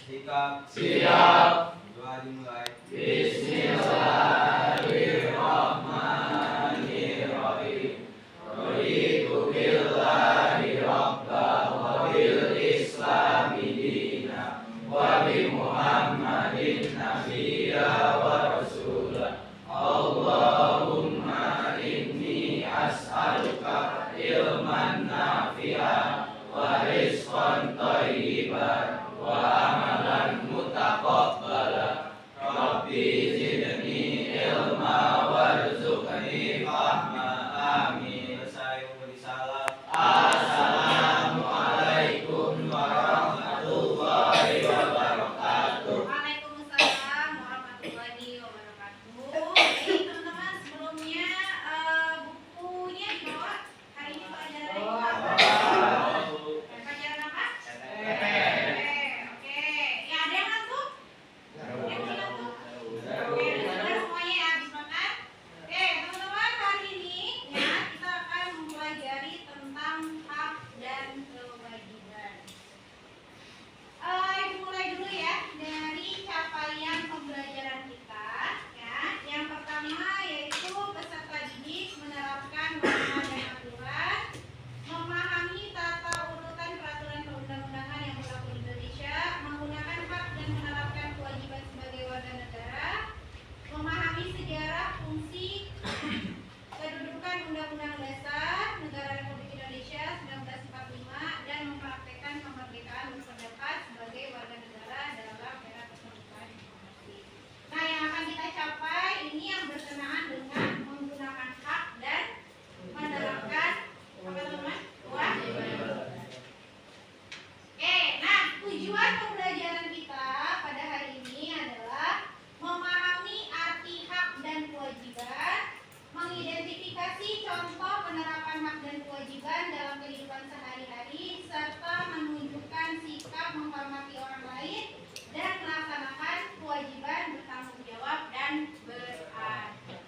Sikap. Siap. Doa dimulai. Bismillahirrahmanirrahim. Raditu billahi rabba wa bil islami dina wa bi Muhammadin nabiyya wa rasulah. Allahumma inni as'aluka ilman nafi'an wa rizqan thayyiban wa amalan mutaqabbalan. Rabbi zidni ilma warzuqni fahma. Amin. Selesai memberi salam. Assalamualaikum warahmatullahi wabarakatuh. Waalaikumsalam warahmatullahi wabarakatuh. Oke, teman-teman, sebelumnya bukunya dibawa. Hari ini pelajarannya apa? Pelajaran apa? Oke. Ya, ada yang ngantuk? Yang belum ngantuk? Oke, sudah semuanya ya habis makan? Oke, teman-teman, hari ini ya kita akan mempelajari tentang hak dan kewajiban. Ibu mulai dulu ya dari capaian pembelajaran kita ya. Yang pertama yaitu peserta didik menerapkan norma dan aturan, memahami tata urutan peraturan perundang-undangan yang berlaku di Indonesia, menggunakan hak dan menerapkan kewajiban sebagai warga negara, memahami sejarah, fungsi, kedudukan Undang-Undang Dasar Negara Republik Indonesia 1945 dan mempraktekkan kemerdekaan berpendapat sebagai warga negara dalam era keterbukaan informasi. Nah, yang akan kita capai ini yang berkenaan dengan menggunakan hak dan menerapkan apa teman? Kewajiban. Oke, nah tujuan pembelajaran kita pada hari ini adalah memahami arti hak dan kewajiban, mengidentifikasi contoh penerapan hak dan kewajiban dalam kehidupan sehari-hari, serta menunjukkan sikap menghormati orang lain dan melaksanakan kewajiban bertanggung jawab dan beradab.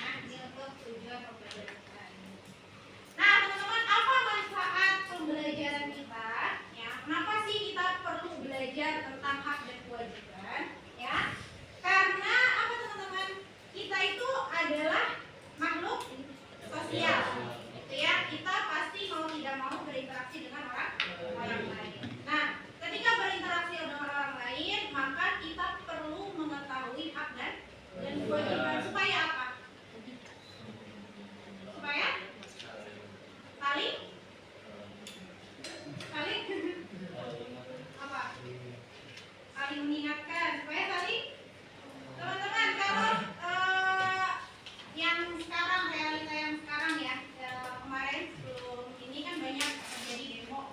Nah, ini untuk tujuan pembelajaran kita hari ini. Nah, teman-teman, apa manfaat pembelajaran kita? Ya, kenapa sih kita perlu belajar tentang hak dan kewajiban? Ya, karena apa teman-teman? Kita itu adalah makhluk sosial, gitu ya. Kita pasti mau tidak mau berinteraksi dengan orang lain. Nah, ketika berinteraksi dengan orang lain, maka kita perlu mengetahui hak dan kewajiban supaya apa? Supaya saling apa? Saling mengingatkan supaya saling. Teman-teman, kalau yang sekarang realita yang sekarang ya, kemarin sebelum ini kan banyak terjadi demo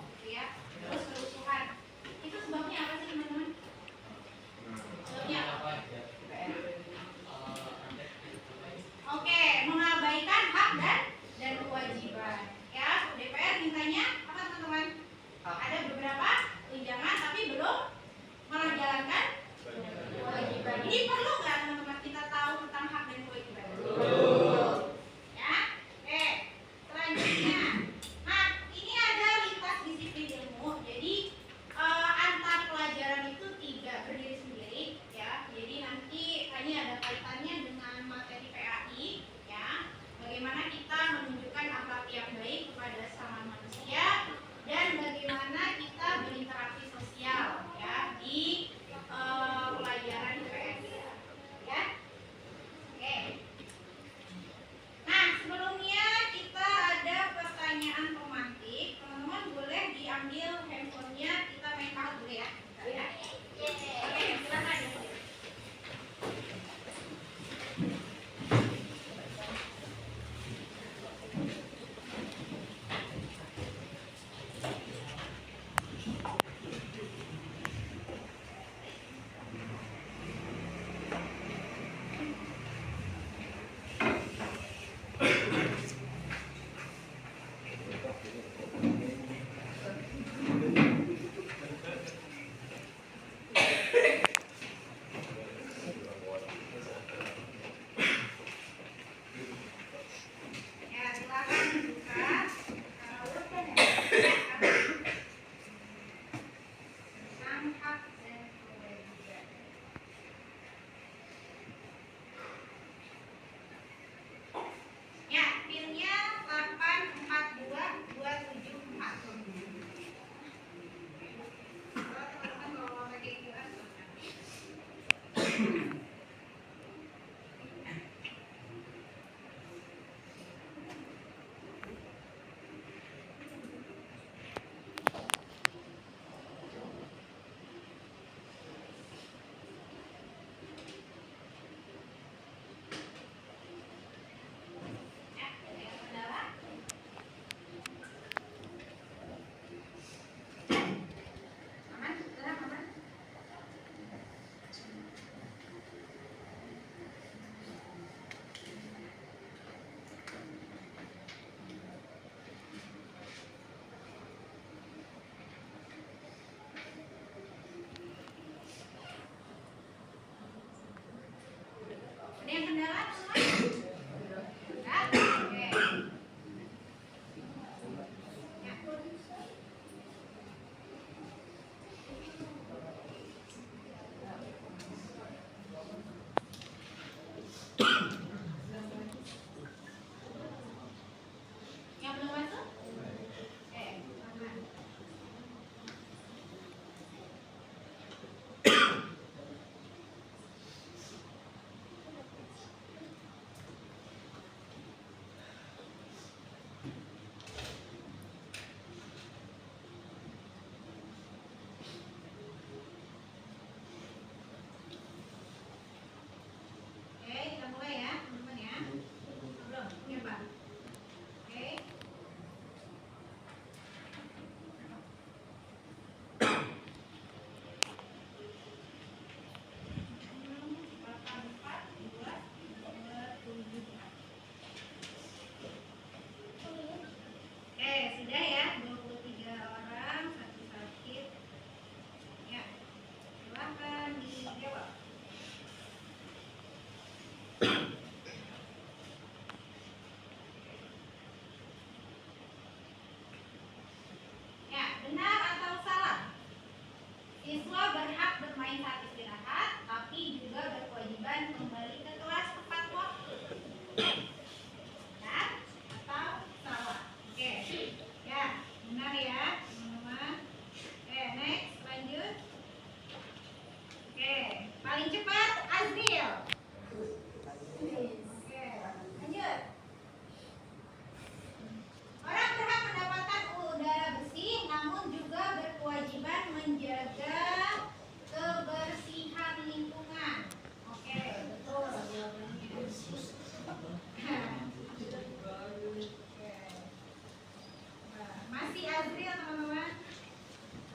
Masih Azril teman-teman.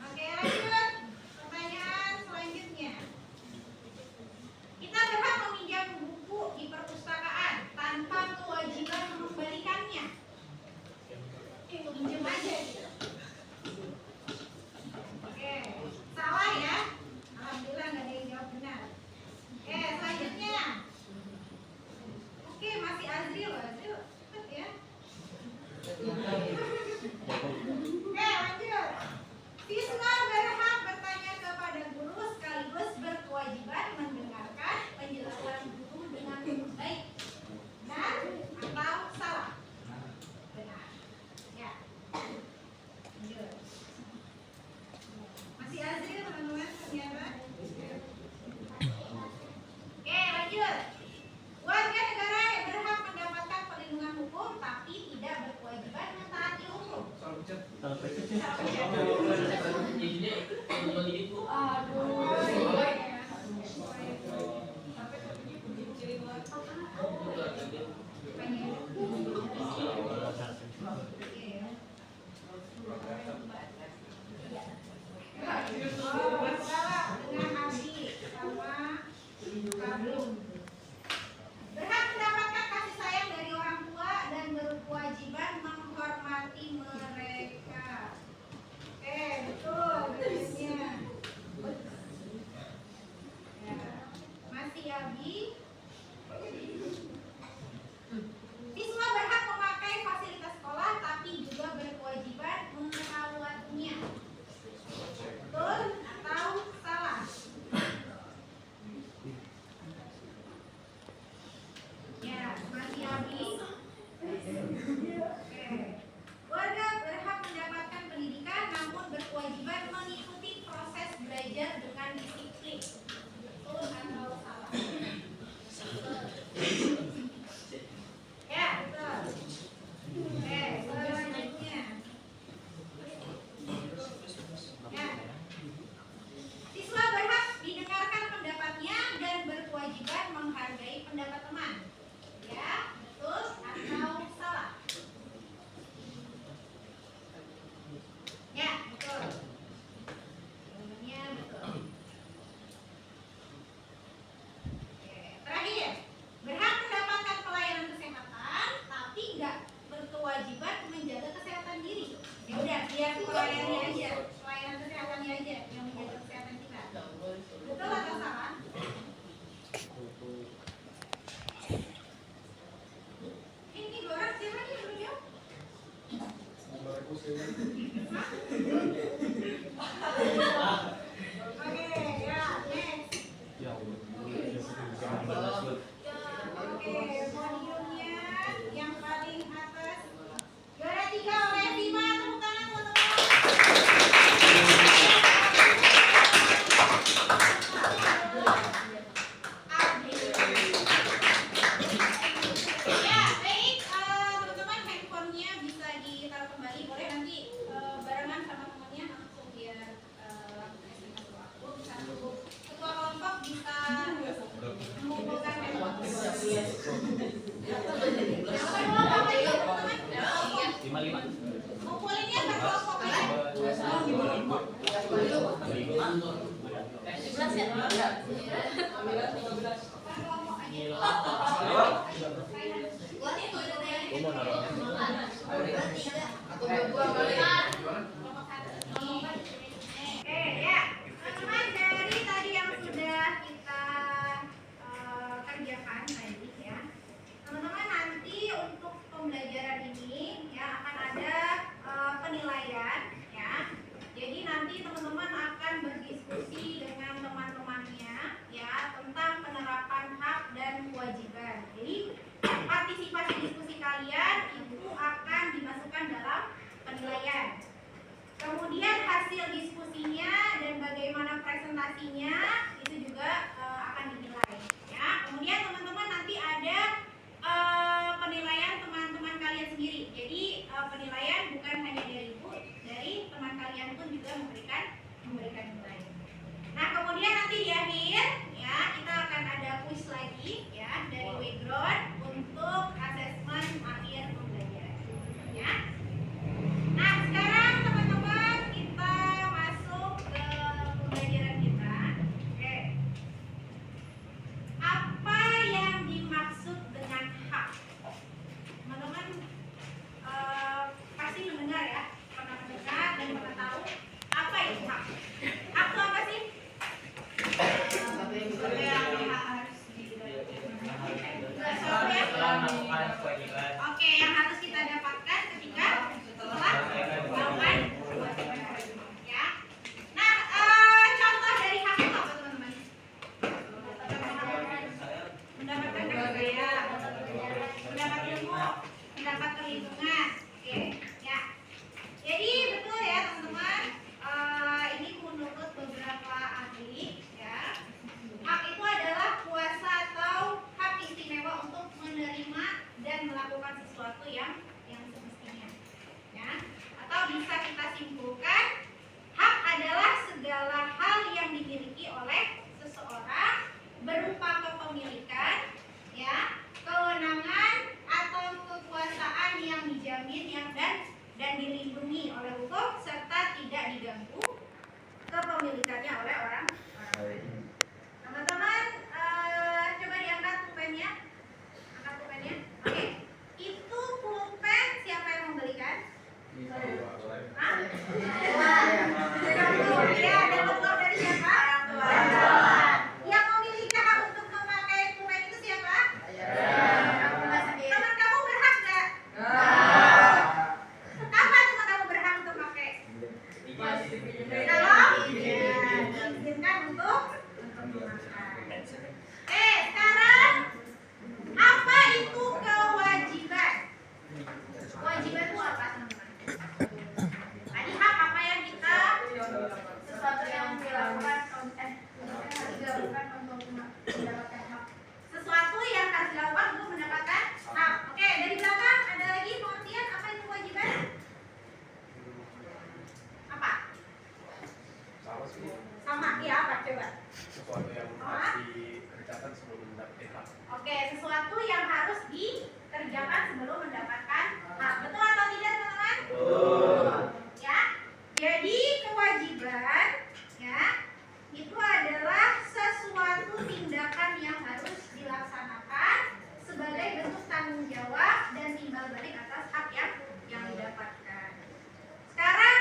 Oke, lanjut. Pertanyaan selanjutnya. Kita berhak meminjam buku di perpustakaan tanpa kewajiban mengembalikannya. Pinjam aja gitu. Oke, salah ya. Alhamdulillah nggak ada yang jawab benar. Oke, selanjutnya. Oke, masih Azril. Azril, cepet ya. Oke, lanjut. Siswa berhak bertanya kepada guru sekaligus berkewajiban mendengarkan penjelasan guru dengan baik. Benar atau salah? Benar. Ya. Lanjut. Masih Azril teman-teman ternyata. Oke, lanjut. Warga negara yang berhak mendapatkan perlindungan hukum tapi tidak berkewajiban mentaati hukum. Berhak mendapatkan kasih sayang dari orang tua dan berkewajiban menghormati mereka. Oke, betul jawabannya. Ya. Masih Abi. Siswa berhak memakai fasilitas sekolah tapi juga berkewajiban merawatnya. Betul atau salah? Ya, masih Abi. Oke. Warga berhak mendapatkan pendidikan namun berkewajiban mengikuti proses belajar dengan disiplin. Betul atau salah? Ya, betul. Oke, selanjutnya. Ya. Siswa berhak didengarkan pendapatnya dan berkewajiban menghargai pendapat teman. Ya, betul atau salah? Ya, betul. Jawabannya betul. Oke, terakhir. Berhak mendapatkan pelayanan kesehatan tapi nggak berkewajiban menjaga kesehatan diri. Ya udah, biar pelayanannya aja, pelayanan kesehatannya aja yang menjaga kesehatan kita. Betul atau salah? Ini dua orang siapa nih yang jawab? Oke, ya, next. Oke, podiumnya yang paling atas. Juara 3 oleh Bima, tepuk tangan teman-teman. Ya, baik, teman-teman handphonenya bisa ditaruh kembali, boleh nanti barengan sama temannya langsung biar SMS waktu bisa nunggu. Ketua kelompok bisa mengumpulkan handphone. Yang kelompok aja teman-teman. 55. Ngumpulinnya berkelompok aja. Berkelompok aja. Oke, ya, teman-teman, dari tadi yang sudah kita kerjakan tadi ya, teman-teman nanti untuk pembelajaran ini ya akan ada penilaian ya. Jadi nanti teman-teman akan berdiskusi dengan teman-temannya ya tentang penerapan hak dan kewajiban. Jadi partisipasi diskusi kalian itu akan dimasukkan dalam penilaian. Kemudian hasil diskusinya dan bagaimana presentasinya itu juga akan dinilai. Ya, kemudian teman-teman nanti ada penilaian teman-teman kalian sendiri. Jadi penilaian bukan hanya dari ibu, dari teman kalian pun juga memberikan nilai. Nah, kemudian nanti di akhir ya kita akan ada kuis lagi ya dari Wayground untuk asesmen akhir pembelajaran. Ya. Nah, sekarang Kalau diizinkan untuk makan. Sekarang apa itu kewajiban? Kewajiban itu apa, teman-teman? Tadi hak apa yang kita sesuatu yang dilakukan untuk mendapatkan hak. Sesuatu yang harus dilakukan untuk mendapatkan hak. Oke, dari belakang ada lagi pengertian apa itu kewajiban? Apa? Sama, iya apa coba? Sesuatu yang harus dikerjakan sebelum mendapatkan hak. Oke, sesuatu yang harus dikerjakan sebelum mendapatkan hak. Betul atau tidak, teman-teman? Betul. Ya. Jadi kewajiban ya itu adalah sesuatu tindakan yang harus dilaksanakan sebagai bentuk tanggung jawab dan timbal balik atas hak yang didapatkan. Sekarang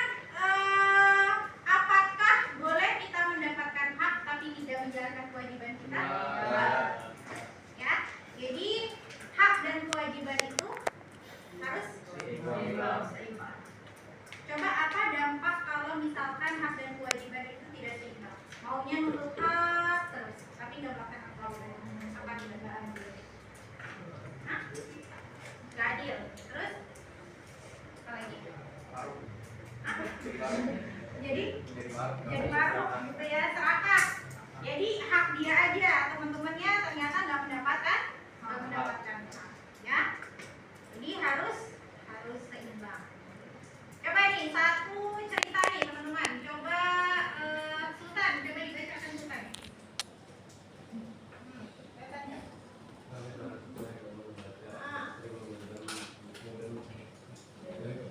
apakah boleh kita mendapatkan hak tapi tidak menjalankan kewajiban kita? Ya. Jadi hak dan kewajiban itu harus seimbang. Coba apa dampak kalau misalkan hak dan kewajiban itu tidak seimbang? Maunya nuntut hak terus, tapi nggak melakukan apa-apa. Apa tidak adil? Hah? Nggak adil. Terus apa lagi? Hah? Jadi baru gitu ya, serakah. Jadi hak dia aja, teman-temannya ternyata nggak mendapatkan hak, ya. Jadi harus seimbang. Coba nih satu cerita nih teman-teman. Coba Sultan, coba dibacakan Sultan. Bacaannya.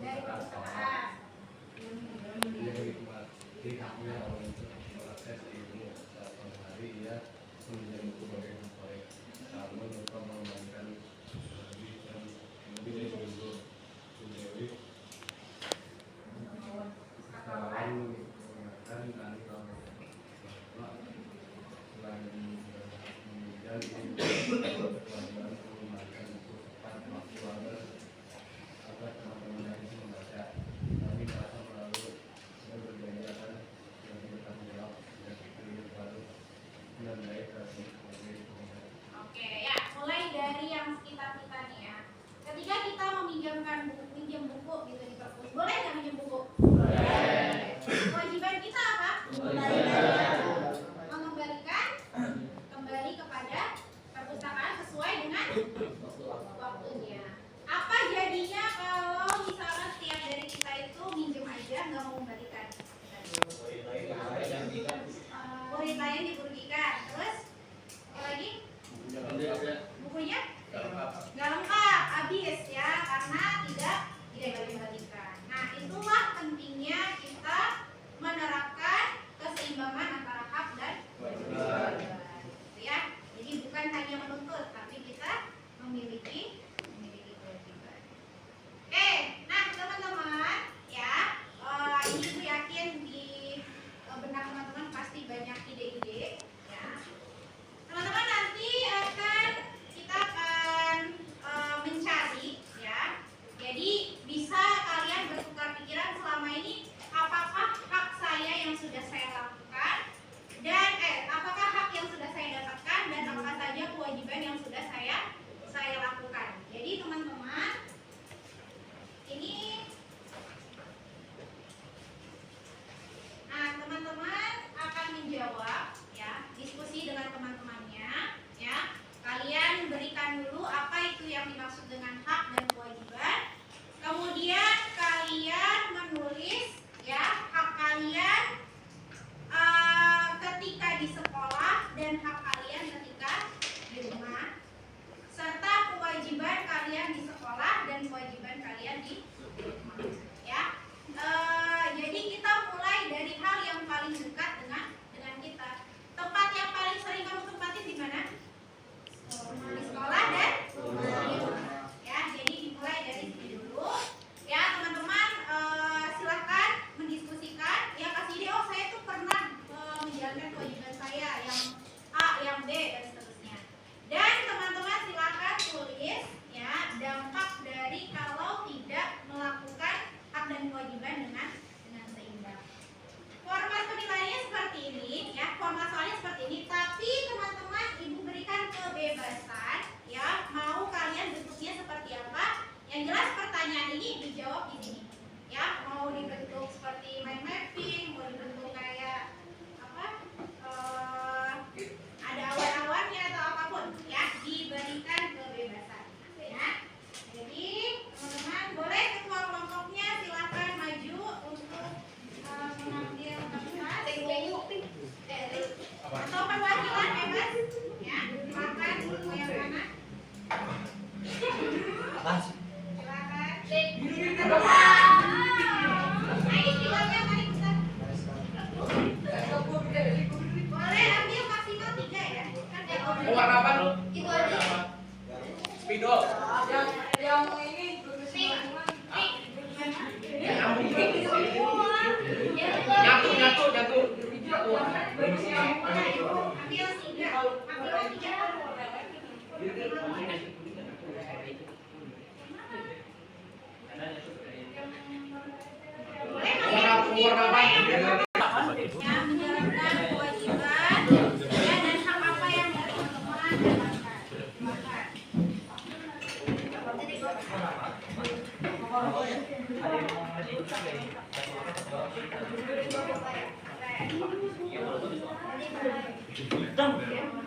Dari perpustakaan. Dan baik yang menjalankan kewajiban ya, dan hak apa yang dari teman-teman dapatkan. Silakan.